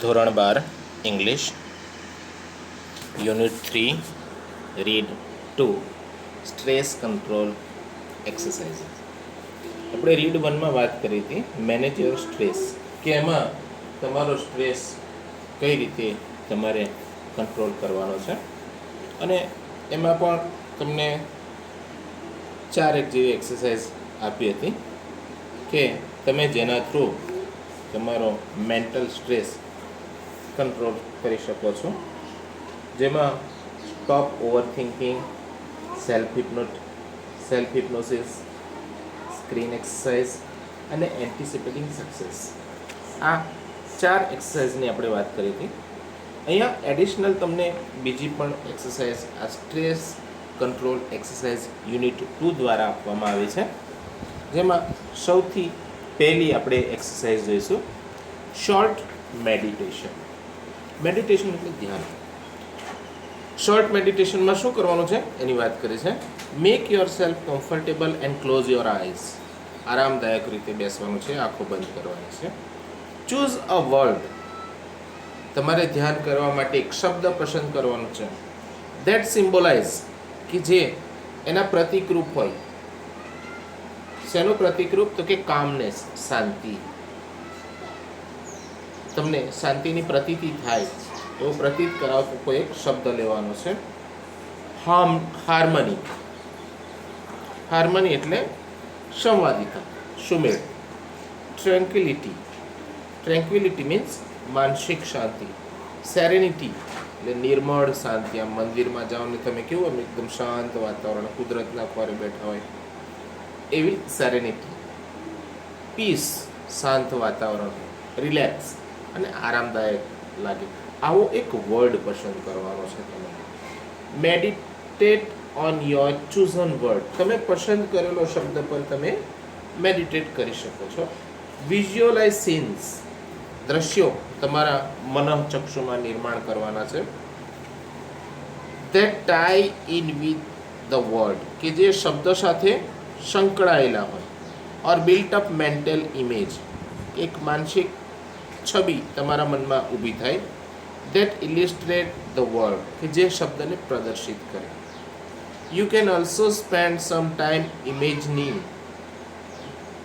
ધોરણ 12 English unit 3 read 2 stress control exercise. આપણે read 1માં વાત કરી હતી મેનેજ યોર સ્ટ્રેસ, કે એમાં તમારો સ્ટ્રેસ કઈ રીતે તમારે કંટ્રોલ કરવાનો છે, અને એમાં પણ તમને 4 જેવી એક્સરસાઇઝ આપી હતી કે તમે જેના થ્રુ તમારો મેન્ટલ સ્ટ્રેસ કંટ્રોલ કરી શકો છો, જેમાં stop over thinking, self hypnosis, screen exercise અને એન્ટિસિપેટિંગ સક્સેસ. આ 4 એક્સરસાઇઝની આપણે વાત કરી હતી. અહીંયા એડિશનલ તમને બીજી પણ એક્સરસાઇઝ આ સ્ટ્રેસ કંટ્રોલ એક્સરસાઇઝ યુનિટ 2 દ્વારા આપવામાં આવી છે, જેમાં સૌથી પહેલી આપણે એક્સરસાઇઝ જોઈશું શોર્ટ મેડિટેશન. મેડિટેશન એટલે ધ્યાન. શોર્ટ મેડિટેશનમાં શું કરવાનું છે એની વાત કરી છે. Make yourself comfortable and close your eyes. આરામદાયક રીતે બેસવાનું છે, આંખો બંધ કરવાની છે. Choose a word. તમારે ધ્યાન કરવા માટે એક શબ્દ પસંદ કરવાનો છે. ધેટ સિમ્બોલાઇઝ, કે જે એના પ્રતિકરૂપ હોય. શેનું પ્રતિકરૂપ? તો કે કામનેસ, શાંતિ. તમને શાંતિની પ્રતીતિ થાય એવો પ્રતીત કરાવતો કોઈ એક શબ્દ લેવાનો છે. હાર્મની. હાર્મની એટલે સંવાદિતા, સુમેળ. ટ્રેન્ક્વિલિટી. ટ્રેન્ક્વિલિટી મીન્સ માનસિક શાંતિ. સેરેનિટી એટલે નિર્મળ શાંતિ. આમ મંદિરમાં જાઓ ને તમે કેવું આમ એકદમ શાંત વાતાવરણ, કુદરતના ખોરે બેઠા હોય એવી સેરેનિટી. પીસ, શાંત વાતાવરણ. રિલેક્સ અને આરામદાયક લાગે આવો એક વર્ડ પસંદ કરવાનો છે તમે. Meditate on your ચૂઝન word. તમે પસંદ કરેલો શબ્દ પર તમે મેડિટેટ કરી શકો છો. Visualise scenes. દ્રશ્યો તમારા મનઃચક્ષુમાં નિર્માણ કરવાના છે. That tie in with the word, કે જે શબ્દ સાથે સંકળાયેલા હોય. ઓર બિલ્ટ અપ મેન્ટલ ઇમેજ, એક માનસિક છબી તમારા મનમાં ઊભી થાય. ધેટ ઇલિસ્ટ્રેટ ધ વર્ડ, કે જે શબ્દને પ્રદર્શિત કરે. You can also spend some time imagining.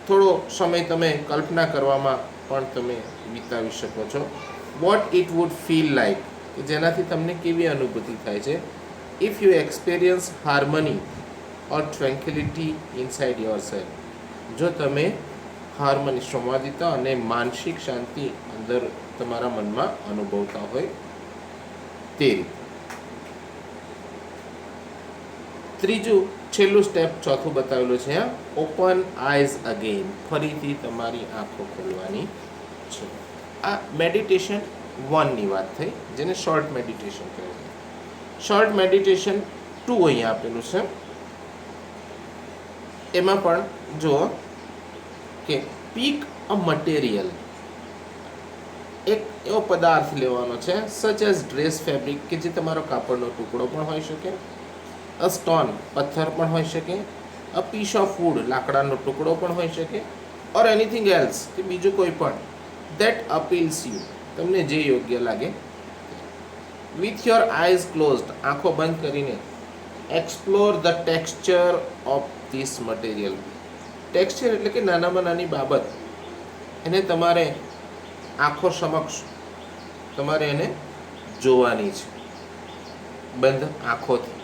થોડો સમય તમે કલ્પના કરવામાં પણ તમે વિતાવી શકો છો. What it would feel like, કે જેનાથી તમને કેવી અનુભૂતિ થાય છે. If you experience harmony or tranquillity inside your self. જો તમે હાર્મની, સંવાદિતા અને માનસિક શાંતિ અંદર તમારા મનમાં અનુભવતા હોય તે રીતે. ત્રીજું છેલ્લું સ્ટેપ, ચોથું બતાવેલું છે આ. Open eyes again. ફરીથી તમારી આંખો ખોલવાની છે. આ મેડિટેશન 1ની વાત થઈ, જેને શોર્ટ મેડિટેશન કહે છે. શોર્ટ મેડિટેશન 2 અહીંયા આપેલું છે. એમાં પણ જુઓ કે પીક અ મટીરિયલ. એક એવો પદાર્થ લેવાનો છે, સચ એઝ ડ્રેસ ફેબ્રિક, કે જે તમારો કાપડનો ટુકડો પણ હોઈ શકે. અ સ્ટોન, પથ્થર પણ હોઈ શકે. અ પીસ ઓફ વુડ, લાકડાનો ટુકડો પણ હોઈ શકે. ઓર એનીથિંગ એલ્સ, કે બીજું કોઈ પણ. ધેટ અપીલ્સ યુ, તમને જે યોગ્ય લાગે. વિથ યોર આઈઝ ક્લોઝડ, આંખો બંધ કરીને explore the texture of this material. Texture એટલે કે નાનામાં નાની બાબત, એને તમારે આંખો સમક્ષ તમારે એને જોવાની છે બંધ આંખોથી.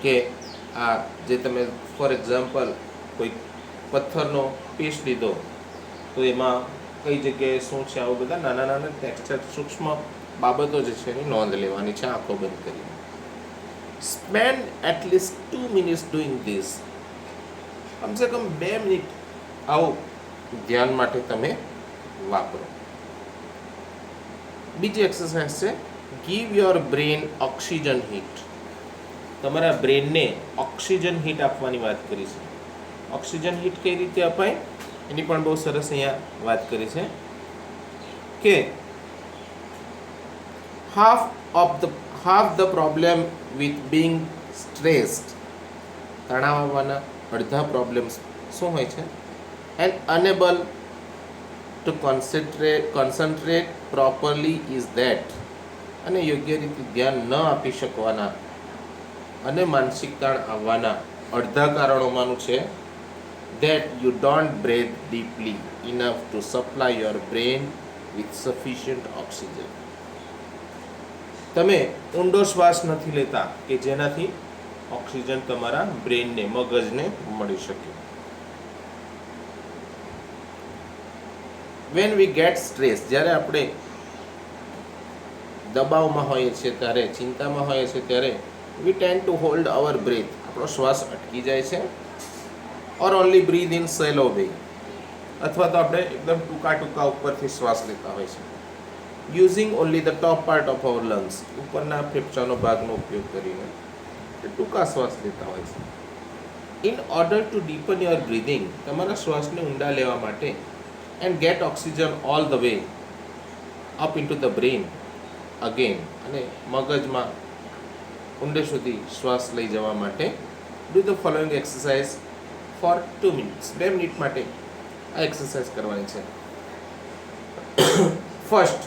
કે આ જે તમે ફોર એક્ઝામ્પલ કોઈ પથ્થરનો પીસ લીધો તો એમાં કઈ જગ્યાએ શું છે, આવું બધા નાના નાના ટેક્સચર, સૂક્ષ્મ બાબતો જે છે એની નોંધ લેવાની છે આંખો બંધ કરીને. Spend at least 2 minutes doing this. કમસે કમ 2 મિનિટ આવું ધ્યાન માટે તમે વાપરો. બીજી એક્સરસાઇઝ છે give your brain oxygen heat. તમારા બ્રેનને ઓક્સિજન હીટ આપવાની વાત કરી છે. ઓક્સિજન હીટ કઈ રીતે અપાય એની પણ બહુ સરસ અહીંયા વાત કરી છે કે half the problem with Bing stressed. તણાવ આવવાના અડધા પ્રોબ્લેમ્સ શું હોય છે? And enable to concentrate properly is that, અને યોગ્ય રીતે ધ્યાન ન આપી શકવાના અને માનસિક તાણ આવવાના અડધા કારણોમાંનું છે that you don't breathe deeply enough to supply your brain with sufficient oxygen. તમે ઊંડો શ્વાસ નથી લેતા કે જેનાથી ઓક્સિજન તમારા બ્રેનને, મગજને મળી શકે. when we get stressed, જ્યારે આપણે દબાવમાં હોઈએ છીએ ત્યારે, ચિંતામાં હોઈએ છીએ ત્યારે, we tend to hold our breath, આપણો શ્વાસ અટકી જાય છે, or only breathe in shallow way, અથવા તો આપણે એકદમ ટૂંકા ટૂંકા ઉપરથી શ્વાસ લેતા હોય છે, using only the top part of our lungs, ઉપરના ફેફસાનો ભાગનો ઉપયોગ કરીને ટૂંકા શ્વાસ લેતા હોય છે. in order to deepen your breathing, તમારા શ્વાસને ઊંડા લેવા માટે, and get oxygen all the way up into the brain again, અને મગજમાં ઊંડે સુધી શ્વાસ લઈ જવા માટે, do the following exercise for 2 minutes. 2 minute માટે આ એક્સરસાઇઝ કરવાની છે. First,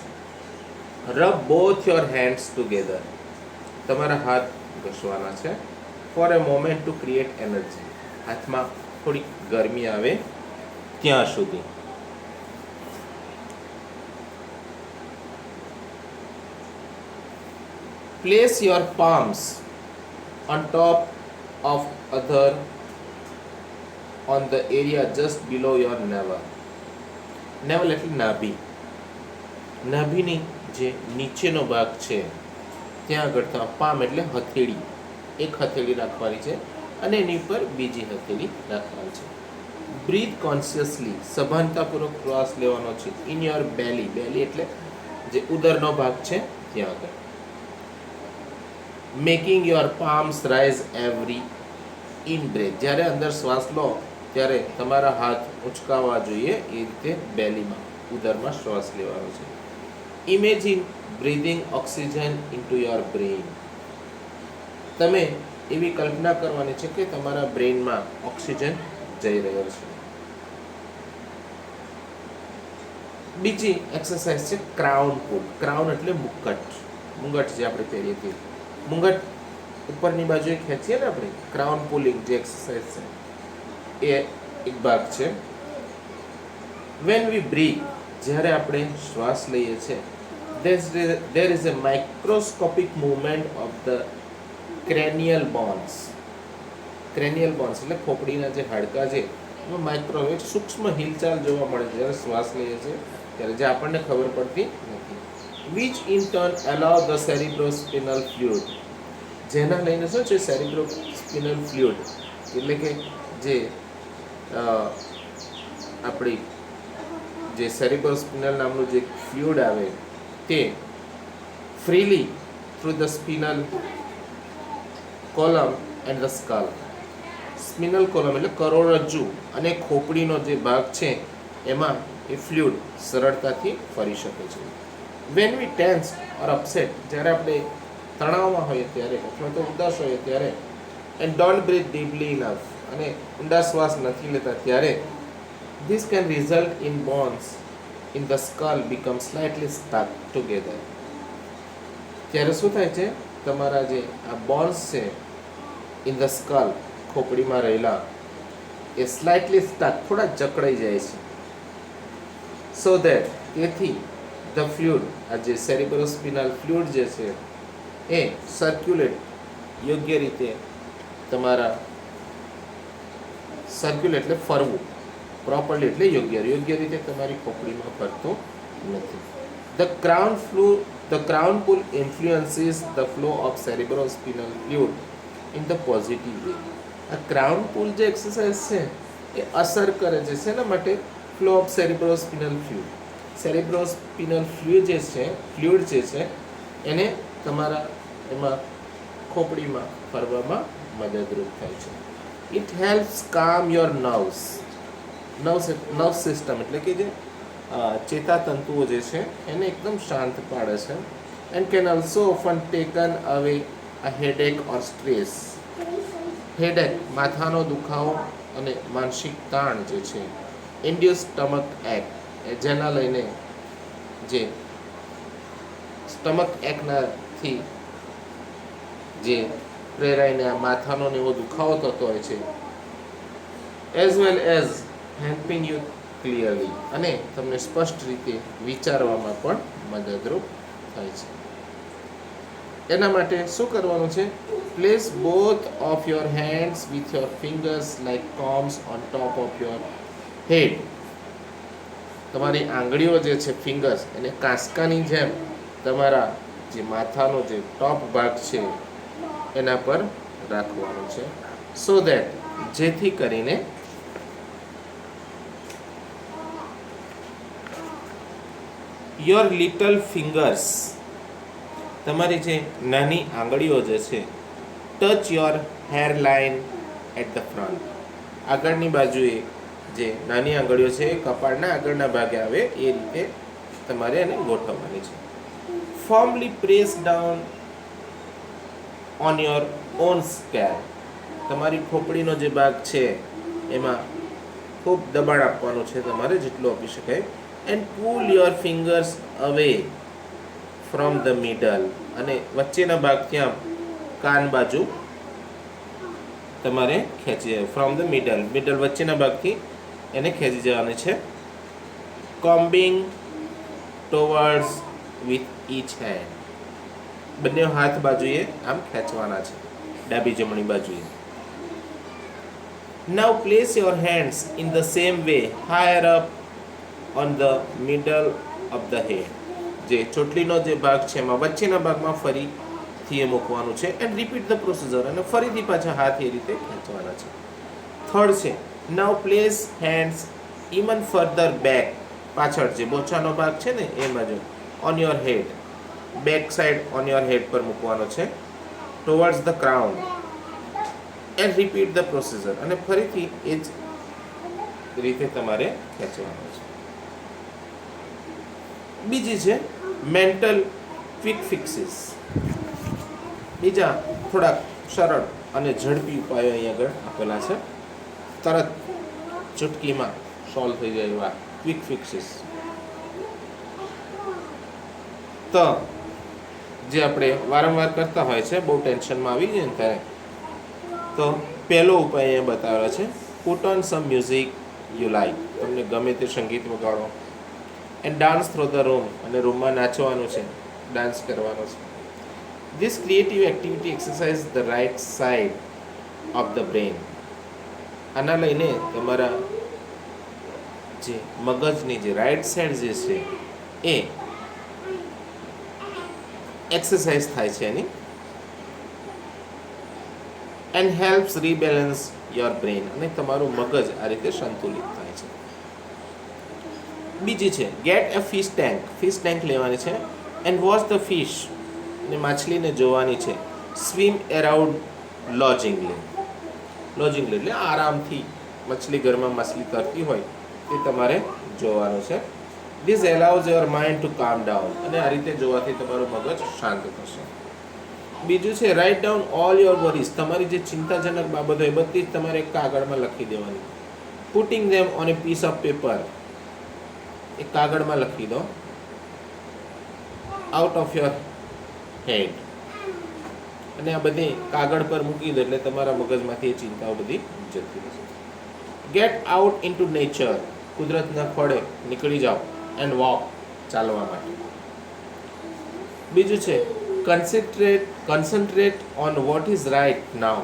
rub both your hands together, તમારા હાથ ઘસવાના છે, for a moment to create energy, હાથમાં થોડી ગરમી આવે ત્યાં સુધી. Place your palms on top of other on the area just below your navel. navel એટલે નાભી. નાભીની જે નીચેનો ભાગ છે ત્યાં આગળ પામ એટલે હથેળી, એક હથેળી રાખવાની છે અને એની ઉપર બીજી હથેળી રાખવાની છે. બ્રીથ કોન્શિયસલી, સભાનતાપૂર્વક શ્વાસ લેવાનો છે, ઇન યોર બેલી, બેલી એટલે જે ઉદરનો ભાગ છે ત્યાં આગળ. Making your palms rise every in breath, જ્યારે અંદર શ્વાસ લો ત્યારે તમારા હાથ ઉંચકાવા જોઈએ, એ રીતે બેલીમાં, ઉદરમાં શ્વાસ લેવાનો છે. Imagine breathing oxygen into your brain, તમે એવી કલ્પના કરવાની છે કે તમારા બ્રેઇનમાં ઓક્સિજન જઈ રહ્યો છે. બીજી એક્સરસાઇઝ છે ક્રાઉન પુલ. ક્રાઉન એટલે મુકટ, મુંગટ જે આપણે પહેરીએ તે મુંગટ ઉપરની બાજુએ ખેંચીએ ને આપણે, ક્રાઉન પુલિંગ જે એક્સરસાઇઝ છે એ એક ભાગ છે. વેન વી બ્રીથ, જ્યારે આપણે શ્વાસ લઈએ છીએ, there is a microscopic movement of the cranial bones. cranial bones એટલે ખોપડીના જે હાડકા છે એમાં માઇક્રોવેવ સૂક્ષ્મ હિલચાલ જોવા મળે છે જ્યારે શ્વાસ લઈએ છીએ ત્યારે, જે આપણને ખબર પડતી નથી. which in turn allow the cerebrospinal fluid, જેના લઈને શું છે cerebrospinal fluid એટલે કે જે આપણી જે સેરિબ્રોસ્પિનલ નામનું જે ફ્લુઇડ આવે તે freely through the spinal column and the skull. Spinal column એટલે કરોડરજ્જુ અને ખોપડીનો જે ભાગ છે એમાં એ ફ્લુઇડ સરળતાથી ફરી શકે છે. When we tense or upset, જ્યારે આપણે તણાવમાં હોઈએ ત્યારે અથવા તો ઉદાસ હોઈએ ત્યારે, and don't breathe deeply enough, અને ઊંડા શ્વાસ નથી લેતા ત્યારે, this can result in bones in the skull become slightly stuck together. ત્યારે શું થાય છે, તમારા જે આ બોન્સ છે ઇન ધ સ્કલ, ખોપડીમાં રહેલા, એ સ્લાઇટલી સ્ટક, થોડા જકડાઈ જાય છે. સો દેટ, તેથી ધ ફ્લુઇડ, આ જે સેરિબ્રોસ્પિનલ ફ્લુઇડ જે છે એ સર્ક્યુલેટ, યોગ્ય રીતે તમારા સર્ક્યુલેટ એટલે ફરવું, પ્રોપરલી એટલે યોગ્ય રીતે તમારી ખોપડીમાં ફરતું નથી. The crown pull influences the flow of cerebrospinal fluid in the positive way. આ ક્રાઉન પુલ જે એક્સરસાઇઝ છે એ અસર કરે છે શેના માટે, ફ્લો ઓફ સેરિબ્રોસ્પિનલ ફ્લુઇડ. સેરિબ્રોસ્પિનલ ફ્લુઇડ જે છે એને તમારા એમાં ખોપડીમાં ફરવામાં મદદરૂપ થાય છે. ઇટ હેલ્પ્સ કામ યોર નર્વ સિસ્ટમ એટલે કે જે ચેતાતંતુઓ જે છે એને એકદમ શાંત પાડે છે. And can also often taken અવે અ હેડેક ઓર સ્ટ્રેસ. હેડેક માથાનો દુખાવો અને માનસિક તાણ જે છે, ઇન્ડ્યુસ સ્ટમક એક, જેના લઈને જે સ્ટમક એકનાથી જે પ્રેરાઈને આ માથાનો ને એવો દુખાવો થતો હોય છે, as well as helping you clearly, અને તમને સ્પષ્ટ રીતે વિચારવામાં પણ મદદરૂપ થાય છે. એના માટે શું કરવાનું છે? Place both of your hands with your fingers like combs on top of your head. તમારી આંગળીઓ જે છે ફિંગર્સ એને કાંસકાની જેમ તમારા જે માથાનો જે ટોપ ભાગ છે એના પર રાખવાનું છે, સો દેટ જેથી કરીને યોર લિટલ ફિંગર્સ, તમારી જે નાની આંગળીઓ જે છે, touch your hairline at the front, આગળની બાજુએ જે નાની આંગળીઓ છે એ કપાળના આગળના ભાગે આવે એ રીતે તમારે એને ગોઠવવાની છે. ફર્મલી press down on your own scale, તમારી ખોપડીનો જે ભાગ છે એમાં ખૂબ દબાણ આપવાનું છે તમારે, જેટલું આપી શકાય. And pull your fingers away from the middle, અને વચ્ચેના ભાગથી આમ કાન બાજુ તમારે ખેંચી જાય. ફ્રોમ ધ મિડલ વચ્ચેના ભાગથી એને ખેંચી જવાની છે. Combing towards with each hand, બંને હાથ બાજુએ આમ ખેંચવાના છે, ડાબી જમણી બાજુએ. Now place your hands in the same way higher up on the middle of the head, જે ચોટલીનો જે ભાગ છે એમાં વચ્ચેના ભાગમાં ફરીથી એ મૂકવાનું છે. એન્ડ રિપીટ ધ પ્રોસિજર, અને ફરીથી પાછા હાથ એ રીતે ખેંચવાના છે. થર્ડ છે, now place hands even further back, પાછળ જે બોચાનો ભાગ છે ને એ બાજુ, on your head, back side on your head પર મૂકવાનો છે, towards the crown. And repeat the procedure, અને ફરીથી એ જ રીતે તમારે ખેંચવાનું છે. બીજી છે મેન્ટલ ક્વિક ફિક્સીસ. બીજા થોડાક સરળ અને ઝડપી ઉપાયો અહીં આગળ આપેલા છે, તરત ચૂટકીમાં સોલ્વ થઈ જાય એવા ક્વિક ફિક્સીસ. તો જે આપણે વારંવાર કરતા હોય છે, બહુ ટેન્શનમાં આવી જાય ને ત્યારે, તો પહેલો ઉપાય અહીંયા બતાવેલો છે, put on some music you like, તમને ગમે તે સંગીત વગાડો. And dance through the room, અને રૂમમાં નાચવાનું છે, ડાન્સ કરવાનો છે. This creative activity exercise the right side of the brain. આના લઈને તમારા જે મગજની જે રાઇટ સાઇડ જે છે એ એક્સરસાઇઝ થાય છે એની. એન્ડ હેલ્પ્સ રીબેલેન્સ યોર બ્રેન, અને તમારું મગજ આ રીતે સંતુલિત થાય છે. બીજી છે get a fish tank, fish tank લેવાની છે. એન્ડ વોચ ધ ફિશ, અને માછલીને જોવાની છે. સ્વિમ એરાઉન્ડ લોજિંગલી, લોજિંગલી એટલે આરામથી મછલી ઘરમાં માછલી તરતી હોય તે તમારે જોવાનું છે. This allows your mind to કામ ડાઉન, અને આ રીતે જોવાથી તમારું મગજ શાંત થશે. બીજું છે write down all your worries, તમારી જે ચિંતાજનક બાબતો એ બધી જ તમારે એક કાગળમાં લખી દેવાની. Putting them on a piece of paper, એક કાગળમાં લખી દો, આઉટ ઓફ યોર હેડ, અને આ બધી કાગળ પર મૂકી દો એટલે તમારા મગજમાંથી એ ચિંતાઓ બધી જતી રહેશે. ગેટ આઉટ ઇન્ટુ નેચર, કુદરતના ખોળે નીકળી જાઓ. એન્ડ વોક, ચાલવા માટે. બીજું છે concentrate on what is right now,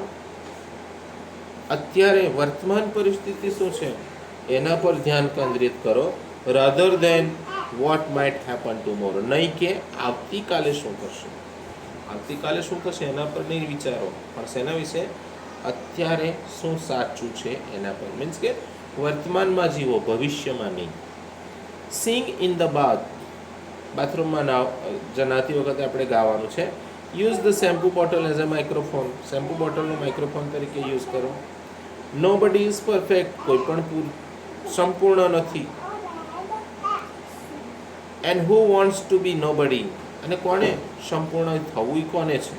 અત્યારે વર્તમાન પરિસ્થિતિ શું છે એના પર ધ્યાન કેન્દ્રિત કરો. Rather than what might happen tomorrow, નહીં કે આવતીકાલે શું થશે. આવતીકાલે શું થશે એના પર નહીં વિચારો, પણ શેના વિશે? અત્યારે શું સાચું છે એના પર. મીન્સ કે વર્તમાનમાં જીવો, ભવિષ્યમાં નહીં. સિંગ ઇન ધ બાથ, બાથરૂમમાં નાતી વખતે આપણે ગાવાનું છે. Use the shampoo bottle as a microphone, shampoo બોટલનો માઇક્રોફોન તરીકે યુઝ કરો. નો બડી ઇઝ પરફેક્ટ, કોઈ પણ સંપૂર્ણ નથી. And who wants to be nobody, અને કોને સંપૂર્ણ થવું કોને છે?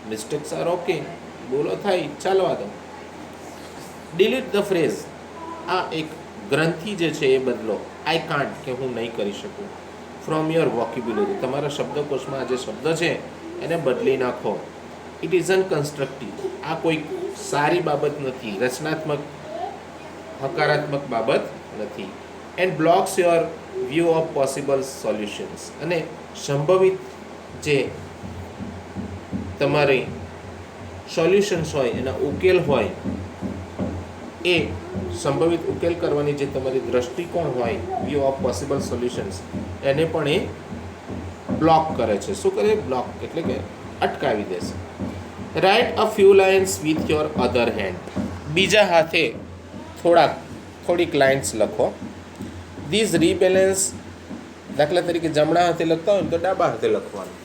મિસ્ટેક્સ આર ઓકે, બોલો થાય, ચાલવા દો. ડિલીટ ધ ફ્રેઝ, આ એક ગ્રંથિ જે છે એ બદલો. આઈ કાન્ટ, કે હું નહીં કરી શકું. ફ્રોમ યોર વોકેબ્યુલરી, તમારા શબ્દકોશમાં આ જે શબ્દ છે એને બદલી નાખો. ઇટ ઇઝ અનકન્સ્ટ્રક્ટિવ, આ કોઈ સારી બાબત નથી, રચનાત્મક હકારાત્મક બાબત નથી. And blocks your view of possible solutions, અને સંભવિત જે તમારી સોલ્યુશન્સ હોય, એના ઉકેલ હોય, એ સંભવિત ઉકેલ કરવાની જે તમારી દ્રષ્ટિકોણ હોય, વ્યૂ ઓફ પોસિબલ સોલ્યુશન્સ, એને પણ એ બ્લોક કરે છે. શું કરે? બ્લોક એટલે કે અટકાવી દેશે. Write a few lines with your other hand, બીજા હાથે થોડીક લાઇન્સ લખો. ધીઝ રીબેલેન્સ, દાખલા તરીકે જમણા હાથે લખતા હોય ને તો ડાબા હાથે લખવાનું.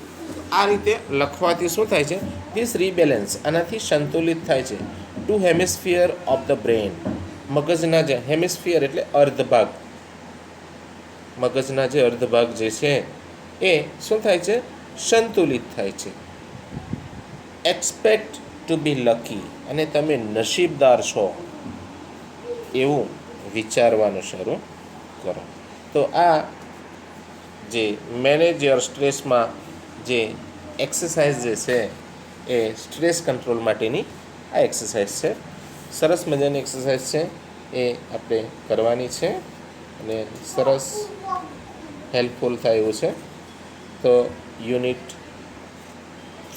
આ રીતે લખવાથી શું થાય છે? ધીસ રીબેલેન્સ, આનાથી સંતુલિત થાય છે. Two hemisphere of the brain, મગજના જે હેમિસ્ફિયર એટલે અર્ધભાગ, મગજના જે અર્ધભાગ જે છે એ શું થાય છે? સંતુલિત થાય છે. એક્સપેક્ટ ટુ બી લકી, અને તમે નસીબદાર છો એવું વિચારવાનું શરૂ કરો. તો આ જે મેનેજ યોર સ્ટ્રેસમાં જે એક્સરસાઇઝ જે છે એ સ્ટ્રેસ કંટ્રોલ માટેની આ એક્સરસાઇઝ છે. સરસ મજાની એક્સરસાઇઝ છે, એ આપણે કરવાની છે અને સરસ હેલ્પફુલ થાય એવું છે. તો યુનિટ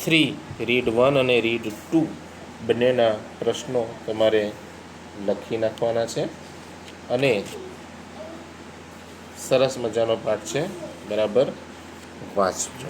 3 રીડ 1 અને રીડ 2 બંનેના પ્રશ્નો તમારે લખી નાખવાના છે અને સરસ મજાનો પાઠ છે, બરાબર વાંચજો.